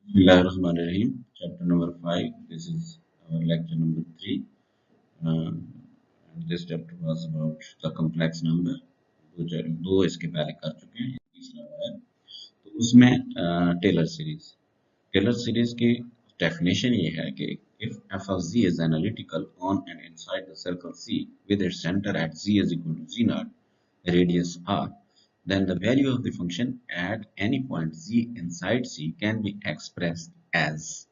Bismillahirrahmanirrahim. Chapter number 5. This is our lecture number 3. And this chapter was about the complex number. दो इसके पहले कर चुके हैं, तीसरा हुआ है। तो उसमें टेलर सीरीज की डेफिनेशन ये है कि if f of z is analytical on and inside the circle C with its center at z is equal to z naught, radius r, then the value of the function at any point z inside C can be expressed as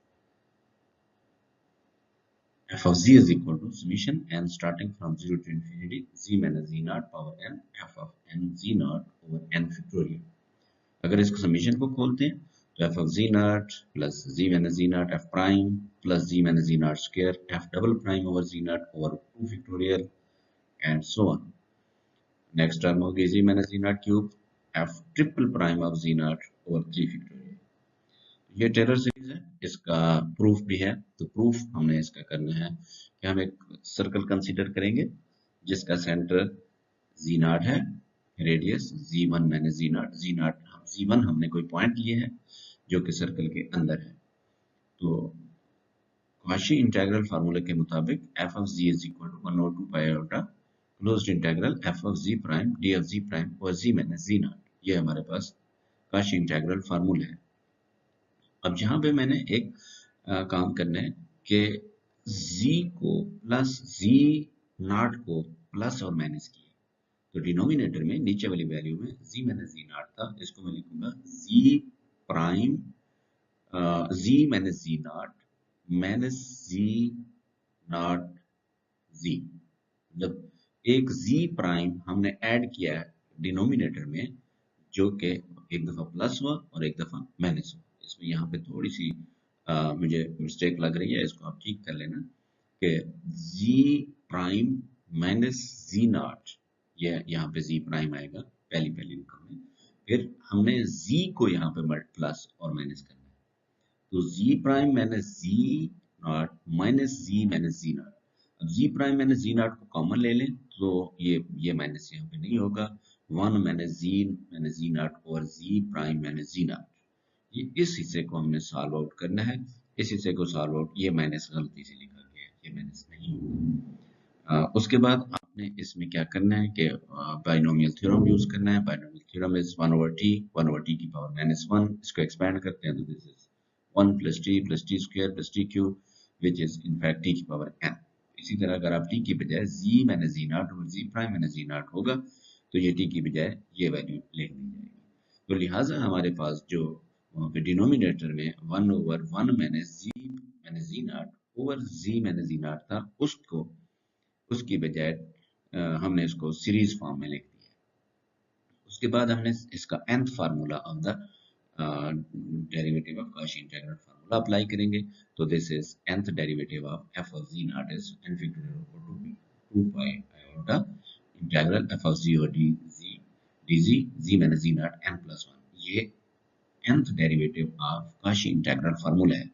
f of z is equal to summation n starting from 0 to infinity z minus z naught power n f of n z naught over n factorial। अगर इसको summation को खोलते हैं तो f of z naught plus z minus z naught f prime plus z minus z naught square f double prime over z naught over 2 factorial and so on। Next term होगी z minus z naught cube f triple prime of z naught over 3 factorial। ये Taylor series है, इसका proof भी है। तो proof हमने इसका करना है कि हम एक सर्कल कंसीडर करेंगे जिसका सेंटर z naught है, radius z1 minus z naught, z1 हमने कोई पॉइंट लिए है जो कि सर्कल के अंदर है। तो कॉची इंटीग्रल फार्मूले के मुताबिक f of z is equal to 1 over 2 pi iota closed integral f of z prime d of z prime over z minus z naught। ये हमारे पास कॉची इंटीग्रल फार्मूला है। अब यहाँ पे मैंने एक काम करना है कि z को प्लस z नॉट को प्लस और माइनस किया, तो डिनोमिनेटर में नीचे वाली वैल्यू में z माइनस z नॉट था, इसको मैं लिखूंगा z prime z minus z not minus z not z। मतलब एक z प्राइम हमने ऐड किया है डिनोमिनेटर में, जो कि एक दफा प्लस हुआ और एक दफा माइनस हुआ। इसमें यहाँ पे थोड़ी सी मुझे मिस्टेक लग रही है, इसको आप ठीक कर लेना कि z prime minus z not, ये यहाँ पे z प्राइम आएगा पहली इनकम में, फिर हमने z को यहाँ पे प्लस और माइनस करना है, तो z prime minus z not minus z minus z not. अब z prime minus z not को कॉमन ले लें तो ये माइनस यहाँ पे नहीं होगा, 1 माइनस z नॉट और z prime minus z not. ये इस हिस्से को हमने सॉल्व आउट करना है, इस हिस्से को सॉल्व आउट, ये माइनस गलती से लिखा गया है, ये माइनस नहीं होगा। उसके बाद आपने इसमें क्या करना है कि बाइनोमियल थ्योरम यूज करना है। Binomial theorem is 1 over t की पावर -1। इसको एक्सपेंड करते हैं तो this is 1 plus t square plus t cube which is in fact t की पावर n। इसी तरह अगर आप t की बजाय z माइनस z नॉट और z prime minus z not होगा तो ये t की बजाय ये वैल्यू लिख दी जाएगी। तो लिहाजा हमारे पास जो वहाँ पे डिनोमिनेटर में 1 over 1 minus z not over z minus z not था, उसकी बजाय हमने इसको सीरीज फॉर्म में लिख दिया। उसके बाद हमने इसका nth formula of the derivative of Cauchy integral formula apply करेंगे। तो this is nth derivative of f of z naught is n factorial over 2 pi iota integral f of z over dz z minus z naught n plus 1। ये nth derivative of Cauchy integral formula है।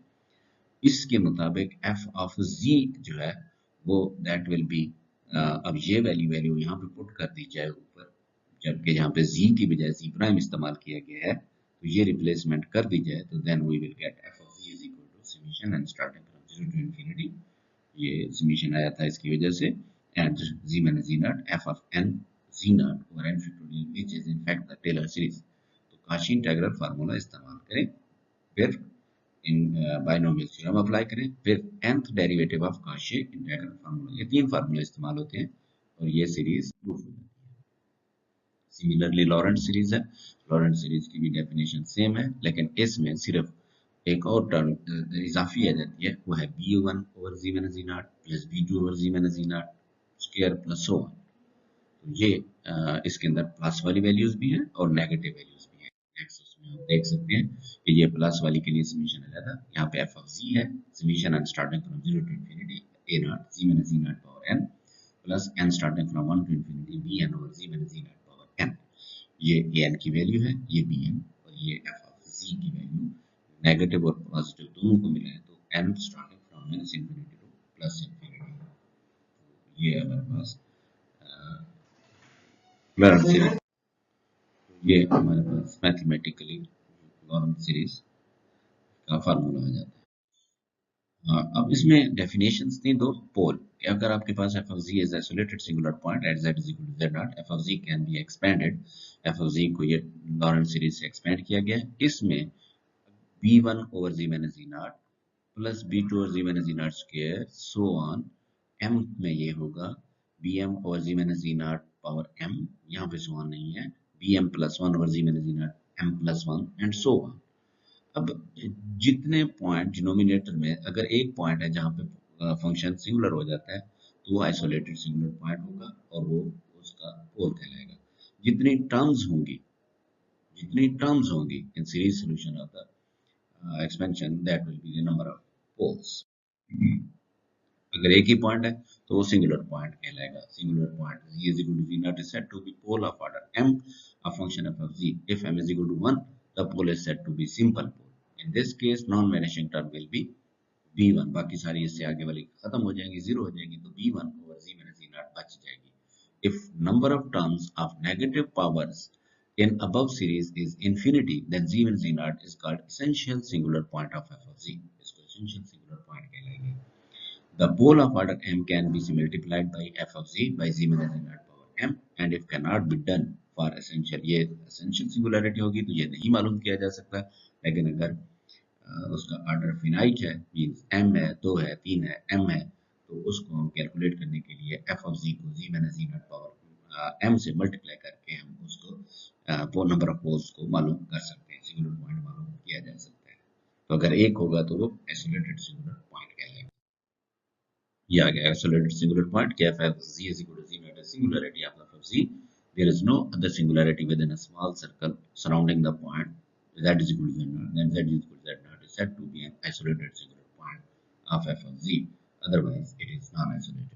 इसके मुताबिक f of z जो है वो that will B, अब ये value यहाँ पे पुट कर दी जाए ऊपर, जबकि यहाँ पे z की बजाय z प्राइम इस्तेमाल किया गया है, तो ये रिप्लेसमेंट कर दी जाए तो then we will get f of z is equal to summation and starting from 0 to infinity, ये समीशन आया था इसकी वजह से, and z minus z naught f of n z naught over n factorial which is in fact the Taylor series। तो Cauchy integral formula इस्तेमाल करें, फिर इन बाइनोमियल थ्योरम अप्लाई करें, फिर nth derivative of Cauchy integral formula, ये तीन फार्मूले इस्तेमाल होते हैं और ये सीरीज प्रूफ हो जाती है। सिमिलरली लॉरेंट सीरीज है, लॉरेंट सीरीज की भी डेफिनेशन सेम है, लेकिन इसमें सिर्फ एक और टर्म इजाफी आ जाती है, वो है b1 over z minus z not plus b2 over z minus z not square plus so on. तो ये इसके अंदर प्लस वाली वैल्यूज भी हैं और नेगेटिव वैल्यूज भी हैं। नेक्स्ट उसमें आप देख सकते हैं कि ये प्लस वाली के लिए समीशन अलग है, यहाँ पे f of z है, summation and starting from 0 to infinity a not z minus z not power n plus n starting from 1 to infinity bn over z minus z not power n। ये an की value है, ये bn, और ये f of z की value negative और positive दोनों को मिला है, तो n starting from minus infinity to plus infinity. ये हमारे पास लॉरेंट सीरीज, ये हमारे पास मैथमेटिकली लॉरेंट सीरीज का फार्मूला आ जाता है। अब इसमें डेफिनेशंस थी दो। पोल, अगर आपके पास f of z is isolated singular point at z is equal to z naught, f of z can be expanded, f of z को ये लॉरेंट सीरीज से एक्सपेंड किया गया है। इसमें b1 over z minus z naught plus b2 over z minus z naught square so on, m में ये होगा bm over z minus z naught power m, यहाँ पे सो ऑन नहीं है, bm plus 1 over z minus z naught m plus 1 and so on. अब जितने point denominator में, अगर एक पॉइंट है जहां पे फंक्शन सिंगुलर हो जाता है तो वो आइसोलेटेड सिंगुलर पॉइंट होगा और वो उसका पोल कहलाएगा। जितनी टर्म्स होंगी in series solution of the expansion, that will be the number of poles. अगर एक ही पॉइंट है तो वो सिंगुलर पॉइंट कहलाएगा। Singular point z is equal to z naught is said to be pole of order m, a function f of z. If m is equal to 1, the pole is said to be simple pole. In this case, non-vanishing term will be b1. बाकी सारी इससे आगे वाली खत्म हो जाएंगी, zero हो जाएंगी, तो b1 over z minus z naught बच जाएगी। If number of terms of negative powers in above series is infinity, then z minus z naught is called essential singular point of f of z. इसको essential singular point कहलाएंगे। The pole of order m can be multiplied by f of z by z minus z naught power m, and if cannot be done for essential, ये essential singularity होगी तो ये नहीं मालूम किया जा सकता। लेकिन अगर उसका ऑर्डर फिनाइट है, मींस m है, 2 है, 3 है, m है, तो उसको हम कैलकुलेट करने के लिए f of z को z minus z naught power m से मल्टीप्लाई करके हम उसको नंबर ऑफ पोल्स को मालूम कर सकते हैं, सिंगुलर पॉइंट मालूम किया जा सकता है। तो अगर एक होगा तो वो आइसोलेटेड सिंगुलर पॉइंट कहलाएगा। ये आ गया isolated singular point, f of z is equal to z naught is singularity of f of z. There is no other singularity within a small circle surrounding the point z is equal to z naught. Then z is equal to z naught is said to be an isolated singular point of f of z. Otherwise, it is non-isolated.